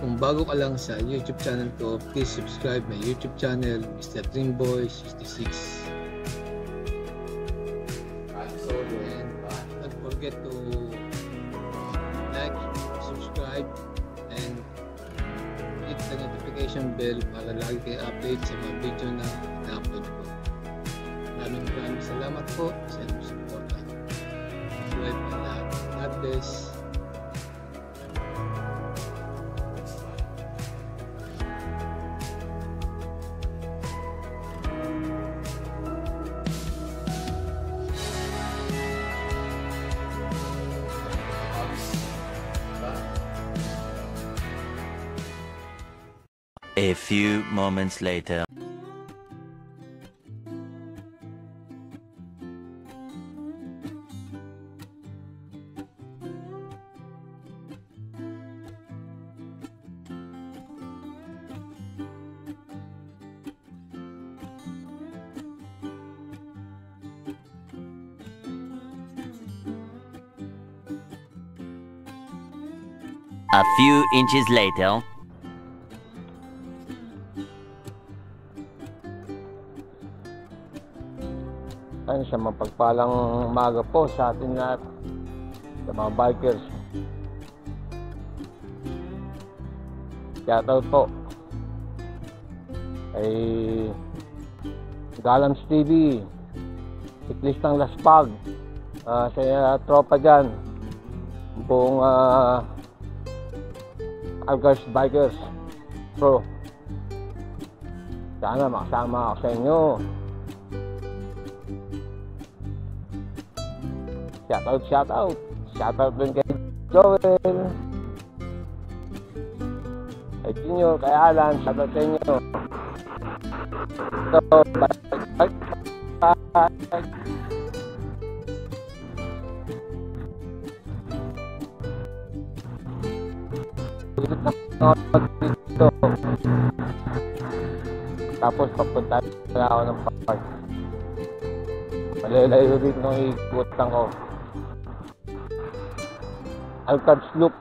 Kung bago ka lang sa YouTube channel ko, please subscribe my YouTube channel, Mr. Dreamboy66. And don't forget to like, subscribe, and hit the notification bell para lagi kayo update sa mga video na ina-upload ko. Maraming salamat po sa inyong support. Subscribe na lahat. God bless. A few moments later. A few inches later. Ano siya, mapagpalang umaga po sa atin lahat, sa mga bikers. Shoutout po kay Galams TV, Siklistang Laspag, sa tropa dyan, buong Algars Bikers Pro. Sana makasama ako sa inyo. Shoutout din kay Joel, kay Junior, kay Alan. Shoutout sa inyo. So, bye. Dito. Tapos papunta na ako ng park. Malalayo rin nung ikutan ko. Alcards Loop.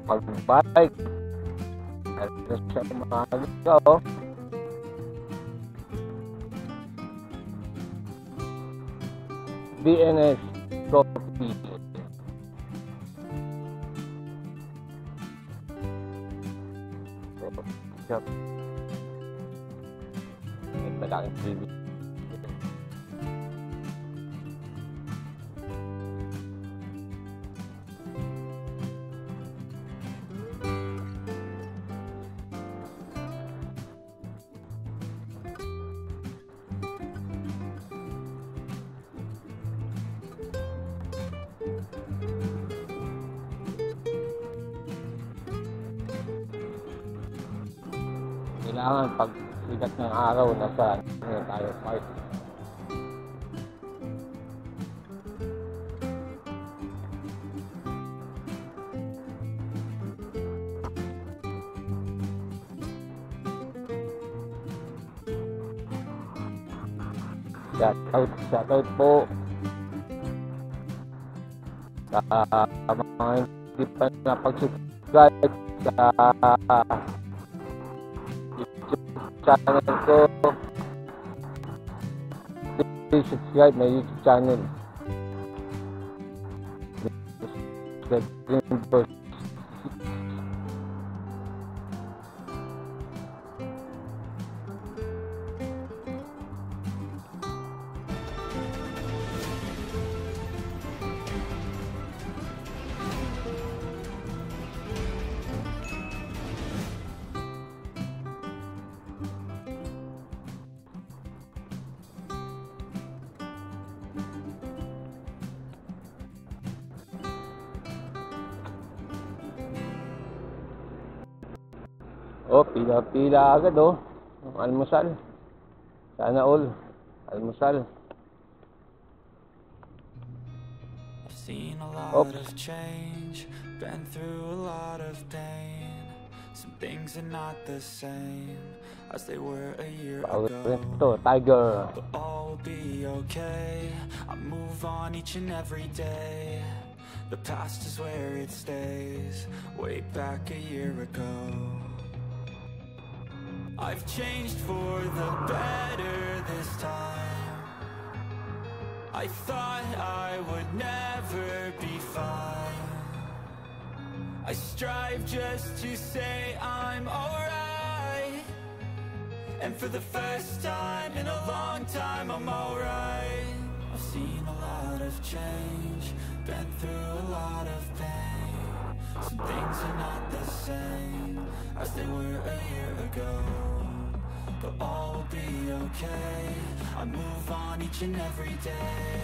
Mag-bike. Ano siya maaga, oh. DNS Trophy. Shop. Malaking TV. Kailangan pag sikat ng araw nasa tayo park. Shoutout po sa mga hindi pa napag-subscribe sa channel ko. Please subscribe my YouTube channel. Oh, pila-pila agad oh. Almusal. Sana all. Almusal. I've seen a lot of change, been through a lot of pain. Some things are not the same as they were a year ago. Ito, Tiger. But all will be okay. I move on each and every day. The past is where it stays, way back a year ago. I've changed for the better this time. I thought I would never be fine. I strive just to say I'm alright. And for the first time in a long time, I'm alright. I've seen a lot of change, been through a lot of pain. Some things are not the same as they were a year ago. But all will be okay. I move on each and every day.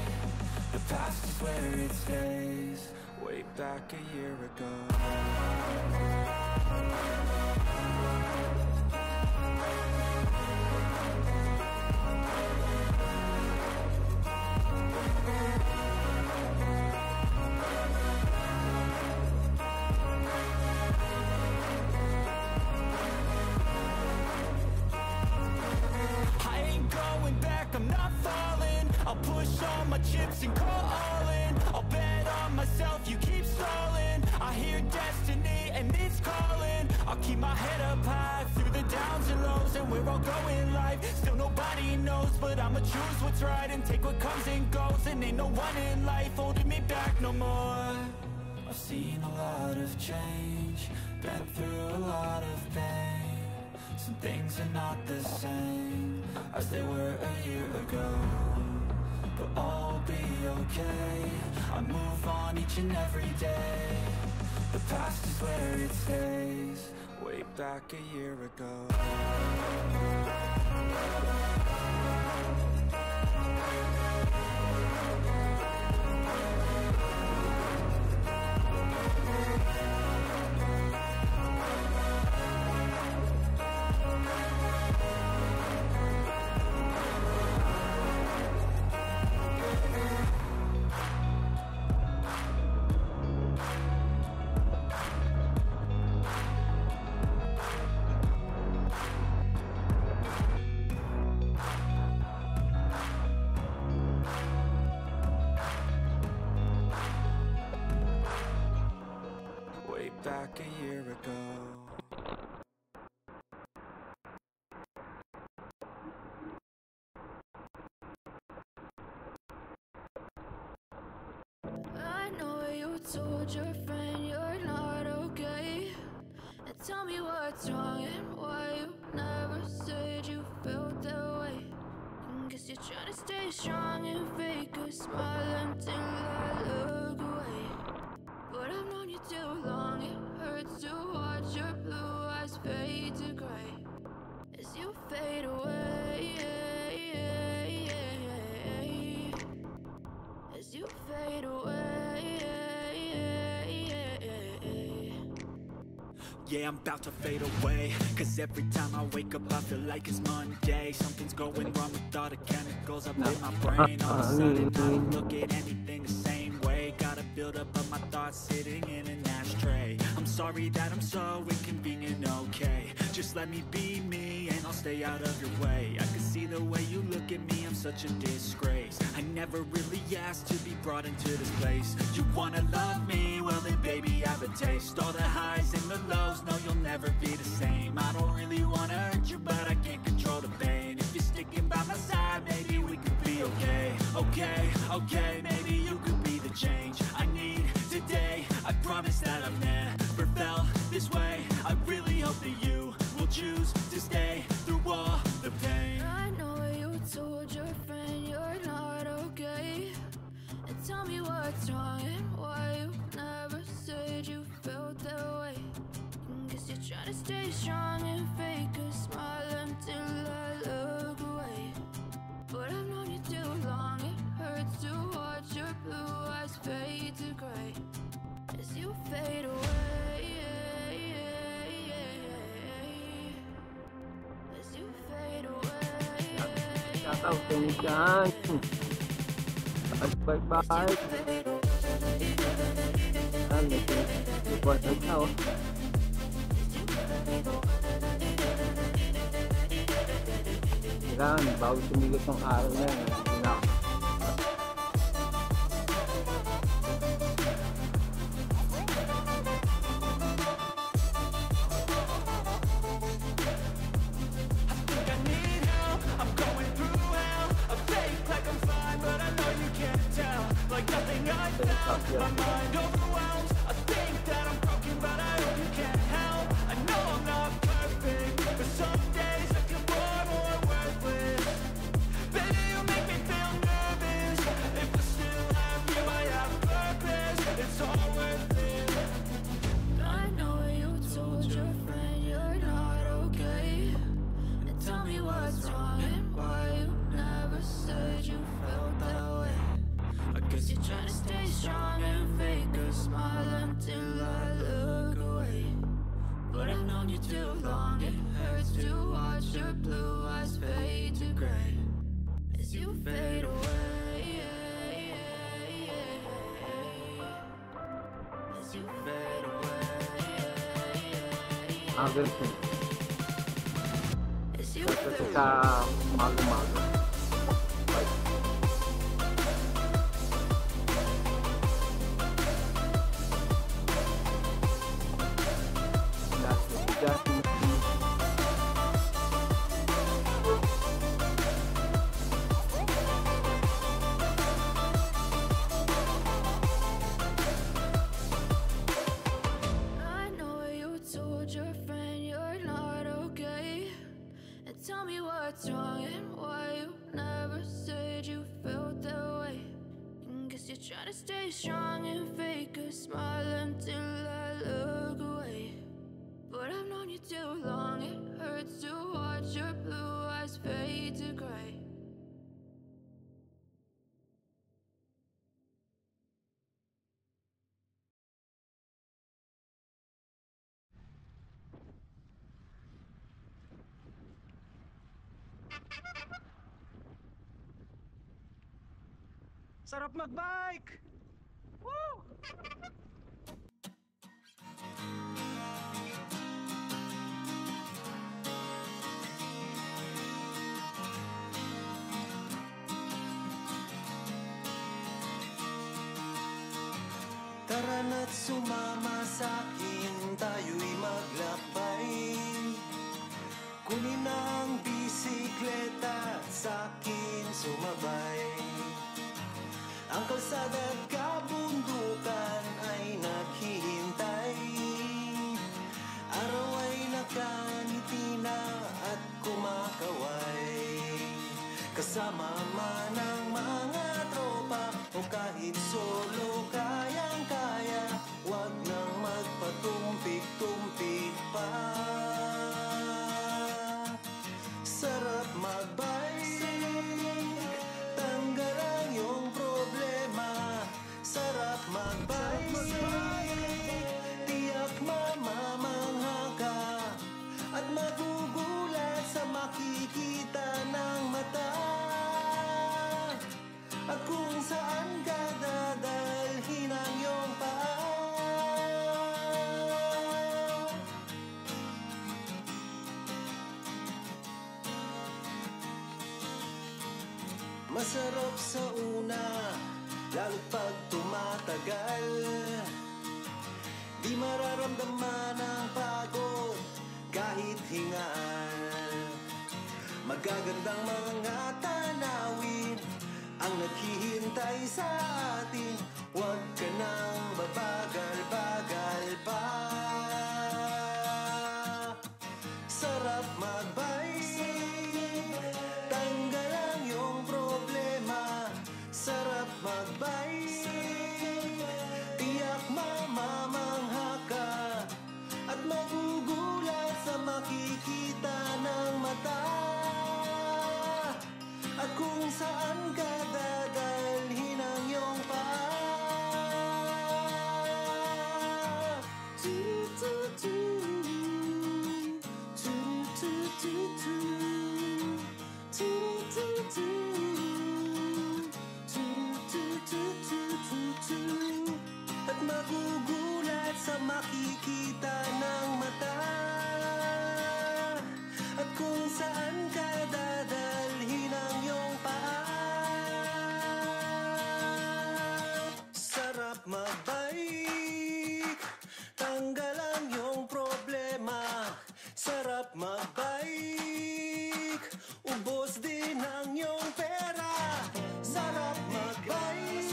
The past is where it stays, way back a year ago. I'm not falling. I'll push all my chips and go all in. I'll bet on myself, you keep stalling. I hear destiny and it's calling. I'll keep my head up high through the downs and lows, and we're all going live. Still nobody knows, but I'ma choose what's right and take what comes and goes. And ain't no one in life holding me back no more. I've seen a lot of change, been through a lot of pain. Some things are not the same as they were a year ago. But all will be okay. I move on each and every day. The past is where it stays, way back a year ago. Back a year ago. I know you told your friend you're not okay, and tell me what's wrong and why you never said you felt that way. Guess you're trying to stay strong and fake a smile until I look away. But I've known you too long, it hurts to watch your blue eyes fade to gray as you fade away, as you fade away. Yeah, I'm about to fade away, cause every time I wake up I feel like it's Monday. Something's going wrong with all the chemicals up in my brain. All of a sudden I don't look at anything the same way. Gotta build up of my thoughts sitting in an ashtray. I'm sorry that I'm so inconvenient, okay. Just let me be me and I'll stay out of your way. I can see the way you look at me, I'm such a disgrace. I never really asked to be brought into this place. You wanna love me? Well then baby I have a taste. All the highs and the lows, no you'll never be the same. I don't really wanna hurt you but I can't control the pain. If you're sticking by my side, maybe we could be okay. Okay, okay, maybe you could be the change I need today. I promise that I've never felt this way. I really hope that you will choose to stay through all the pain. I know you told your friend you're not okay, and tell me what's wrong and why you never said you felt that way. Guess you're trying to stay strong and fake a smile until I look away. But I've known you too long, it hurts to watch your blue eyes fade to gray as you fade away. Attention! Bye-bye! Report na ito. Kailangan, bago sumigot ng araw na yun. My mind overwhelms. I think that I'm broken, but I hope you can't help. I know I'm not perfect, but some days I feel more worthless. Baby, you make me feel nervous. If I still have you, I have purpose. It's all worth it. I know you told your friend you're not okay, and tell me what's wrong and why you never said you felt that way. I guess you're trying to stay strong and fake a smile until I look away. But I've known you too long, it hurts to watch your blue eyes fade to gray as you fade away. As you fade away. Averting. As you Ito fade sa mago-mago. Bye. I know you told your friend you're not okay, and tell me what's wrong and why you never said you felt that way. And guess you're trying to stay strong and fake a smile until I look away. But I've known you too long, it hurts to watch your blue eyes fade to gray. Sarap magbike! Woo! Tara na't sumama sa'kin, tayo'y maglakbay. Kunin ang bisikleta at sa'kin sumabay. Ang kalsada at kabundukan ay naghihintay. Araw ay nakangiti na at kumakaway. Kasama man ang mga tropa o kahit solo, kayang-kaya. Huwag nang magpatumpik-tumpik pa. Sarap magbike, tanggal ang iyong problema. Sarap magbike, tiyak mamamangha ka at magugulat sa makikita ng mata. At kung saan ka dadalhin ang iyong paa. Masarap sa una, lalo't pag tumatagal. Di mararamdaman ang pagod kahit hingal. Magagandang mga tanawin ang naghihintay sa atin. Huwag ka nang babagal-bagal pa. Sarap magbike, tanggal ang iyong problema. Sarap magbike, tiyak mamamangha ka at magugulat sa makikita ng mata. At kung saan ka dadalhin ang iyong paa. sa makikita ng mata, at kung saan ka dadalhin ang iyong paa. Sarap magbike, tanggal ang iyong problema. Sarap magbike, ubos din ang iyong pera. Sarap magbike,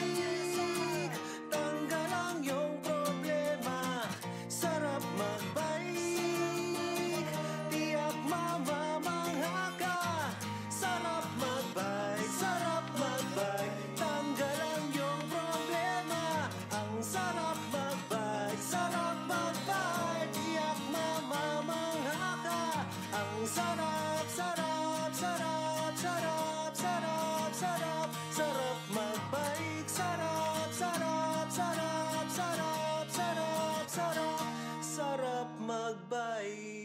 tanggal ang iyong problema. Sarap magbike, tiyak mamamangha ka. Sarap magbike, tanggal ang iyong problema. Ang sarap magbike, tiyak mamamangha ka. Ang sarap, sarap, sarap, sarap, sarap, sarap, sarap magbike. Sarap, sarap, sarap, sarap, sarap, sarap, sarap magbike.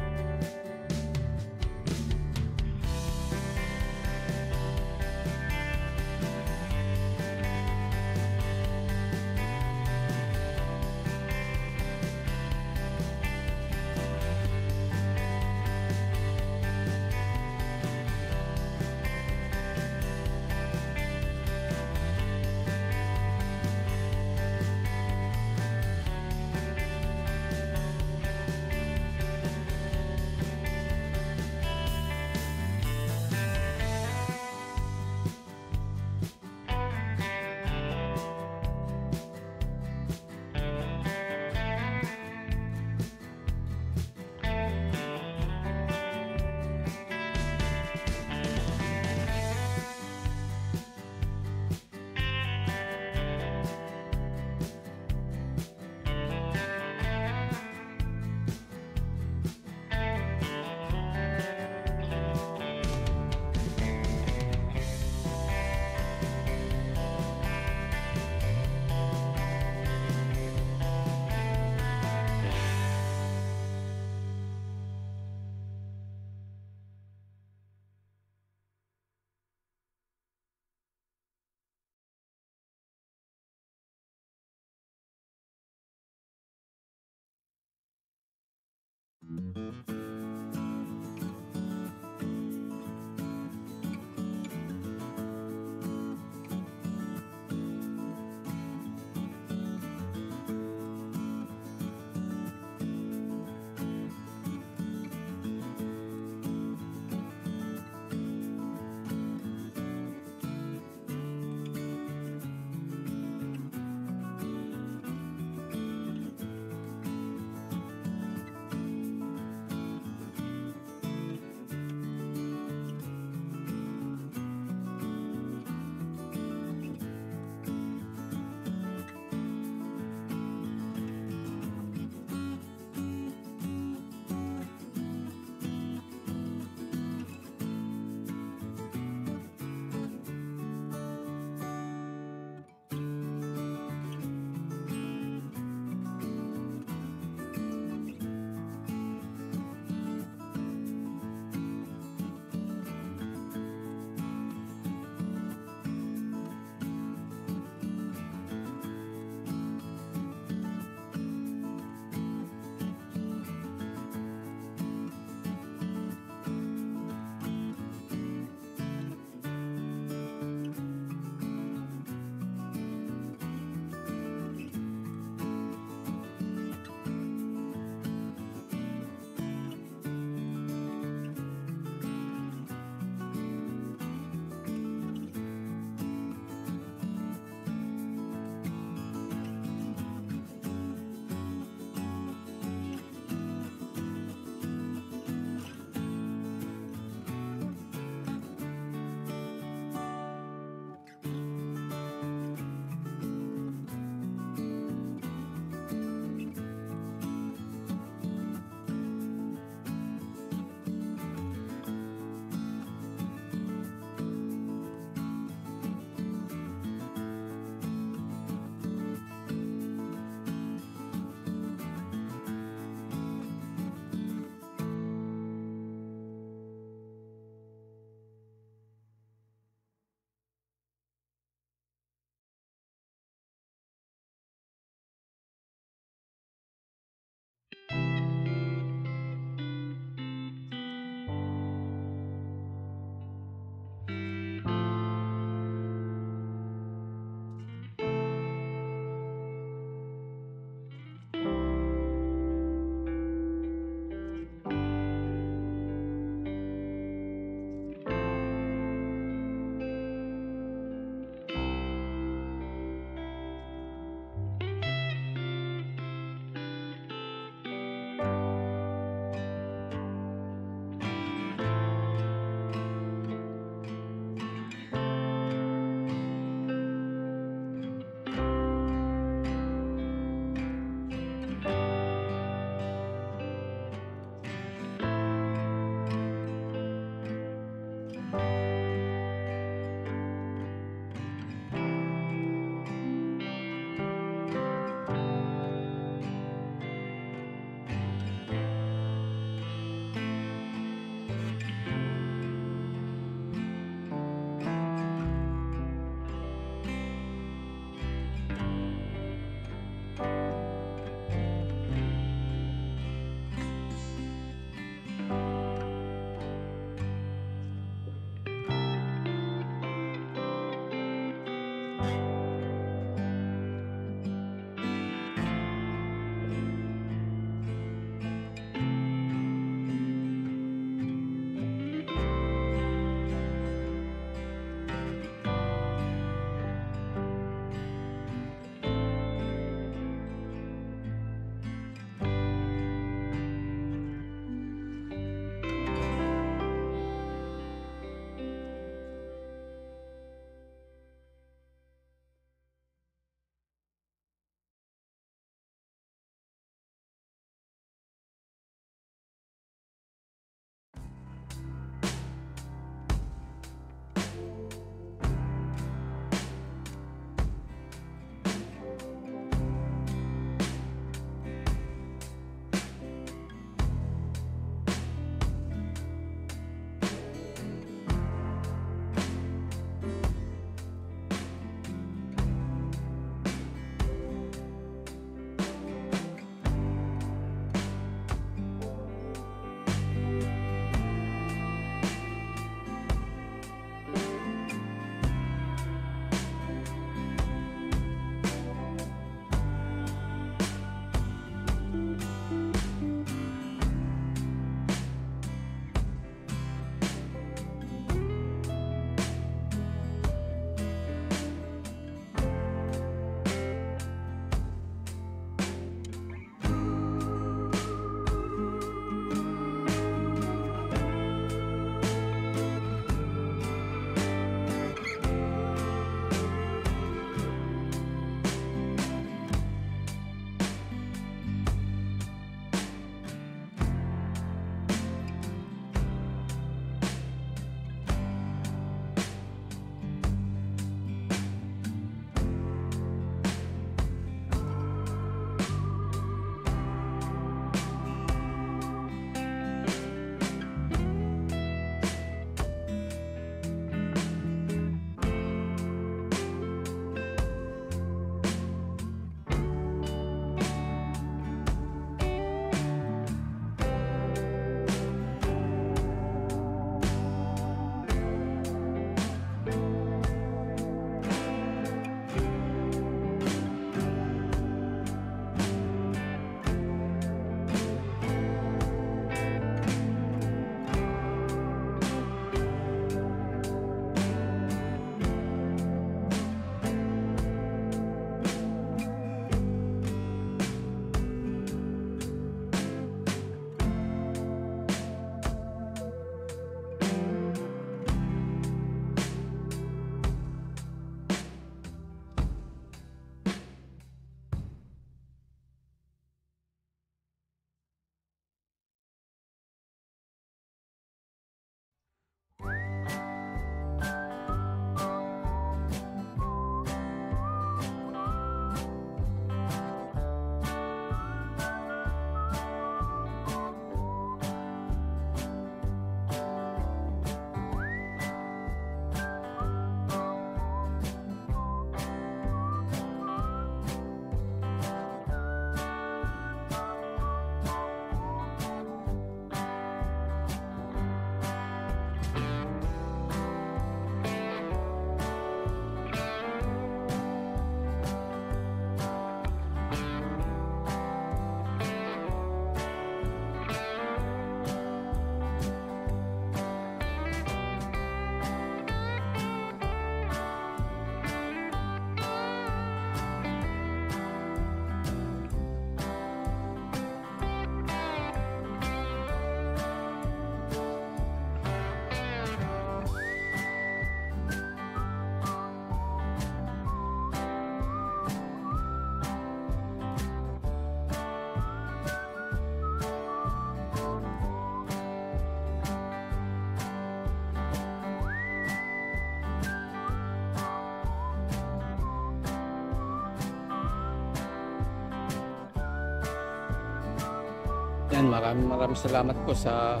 Yan, maraming salamat po sa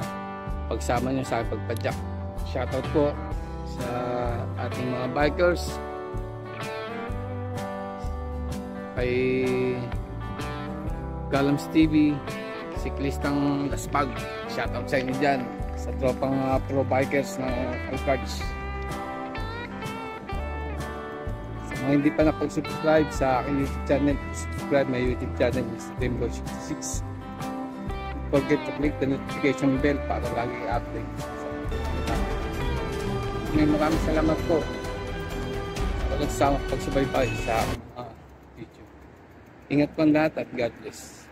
pagsama nyo sa pagpadyak. Shoutout po sa ating mga bikers, kay Galams TV, Siklistang Laspag. Shoutout sa inyo dyan, sa tropang pro bikers ng Alcards. Sa mga hindi pa nakapag-subscribe sa aking YouTube channel, subscribe my YouTube channel is Rainbow66. Don't forget to click the notification bell para lagi i-update. Maraming salamat po sa walang sawang pagsubaybay sa mga video. Ingat po ang lahat at God bless.